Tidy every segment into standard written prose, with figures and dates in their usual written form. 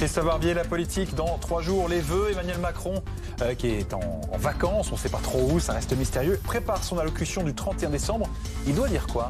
Christophe Barbier, la politique, dans 3 jours, les vœux. Emmanuel Macron, qui est en vacances, on ne sait pas trop où, ça reste mystérieux, prépare son allocution du 31 décembre. Il doit dire quoi ?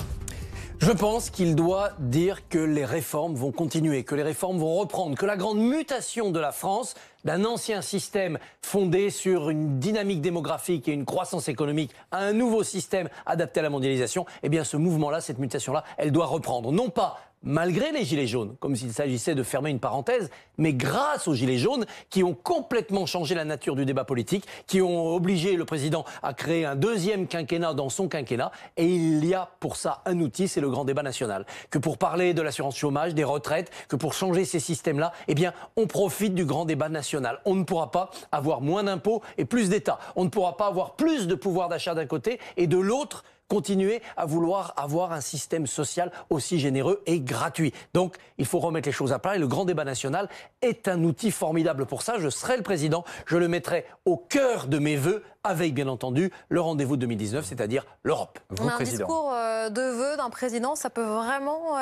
Je pense qu'il doit dire que les réformes vont continuer, que les réformes vont reprendre, que la grande mutation de la France, d'un ancien système fondé sur une dynamique démographique et une croissance économique, à un nouveau système adapté à la mondialisation, eh bien ce mouvement-là, cette mutation-là, elle doit reprendre. Non pas malgré les Gilets jaunes, comme s'il s'agissait de fermer une parenthèse, mais grâce aux Gilets jaunes qui ont complètement changé la nature du débat politique, qui ont obligé le président à créer un deuxième quinquennat dans son quinquennat. Et il y a pour ça un outil, c'est le grand débat national. Que pour parler de l'assurance chômage, des retraites, que pour changer ces systèmes-là, eh bien, on profite du grand débat national. On ne pourra pas avoir moins d'impôts et plus d'État. On ne pourra pas avoir plus de pouvoir d'achat d'un côté et de l'autre, continuer à vouloir avoir un système social aussi généreux et gratuit. Donc, il faut remettre les choses à plat et le grand débat national est un outil formidable pour ça. Je serai le président, je le mettrai au cœur de mes vœux avec, bien entendu, le rendez-vous de 2019, c'est-à-dire l'Europe. Un discours de vœux d'un président, ça peut vraiment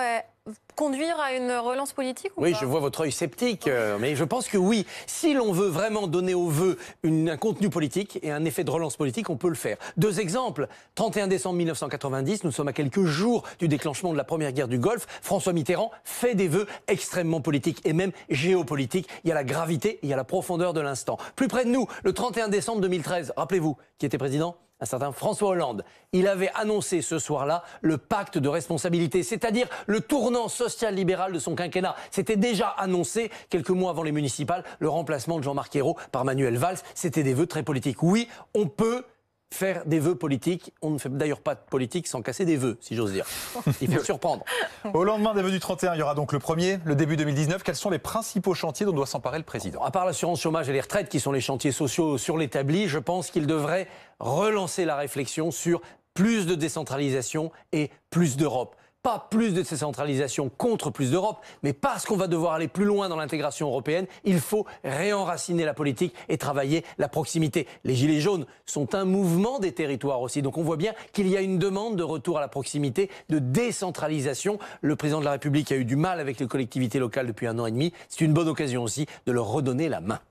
conduire à une relance politique ou Oui, pas ? je vois votre œil sceptique, mais je pense que oui. Si l'on veut vraiment donner aux vœux un contenu politique et un effet de relance politique, on peut le faire. 2 exemples. 31 décembre 1990, nous sommes à quelques jours du déclenchement de la première guerre du Golfe. François Mitterrand fait des vœux extrêmement politiques et même géopolitiques. Il y a la gravité, il y a la profondeur de l'instant. Plus près de nous, le 31 décembre 2013, rappelez-vous, qui était président ? Un certain François Hollande. Il avait annoncé ce soir-là le pacte de responsabilité, c'est-à-dire le tournant social-libéral de son quinquennat. C'était déjà annoncé quelques mois avant les municipales, le remplacement de Jean-Marc Ayrault par Manuel Valls. C'était des vœux très politiques. Oui, on peut faire des vœux politiques. On ne fait d'ailleurs pas de politique sans casser des vœux, si j'ose dire. Il faut surprendre. Au lendemain des vœux du 31, il y aura donc le premier, le début 2019. Quels sont les principaux chantiers dont doit s'emparer le président ? À part l'assurance chômage et les retraites, qui sont les chantiers sociaux sur l'établi, je pense qu'il devrait relancer la réflexion sur plus de décentralisation et plus d'Europe. Pas plus de décentralisation contre plus d'Europe, mais parce qu'on va devoir aller plus loin dans l'intégration européenne, il faut réenraciner la politique et travailler la proximité. Les Gilets jaunes sont un mouvement des territoires aussi, donc on voit bien qu'il y a une demande de retour à la proximité, de décentralisation. Le président de la République a eu du mal avec les collectivités locales depuis 1 an et demi. C'est une bonne occasion aussi de leur redonner la main.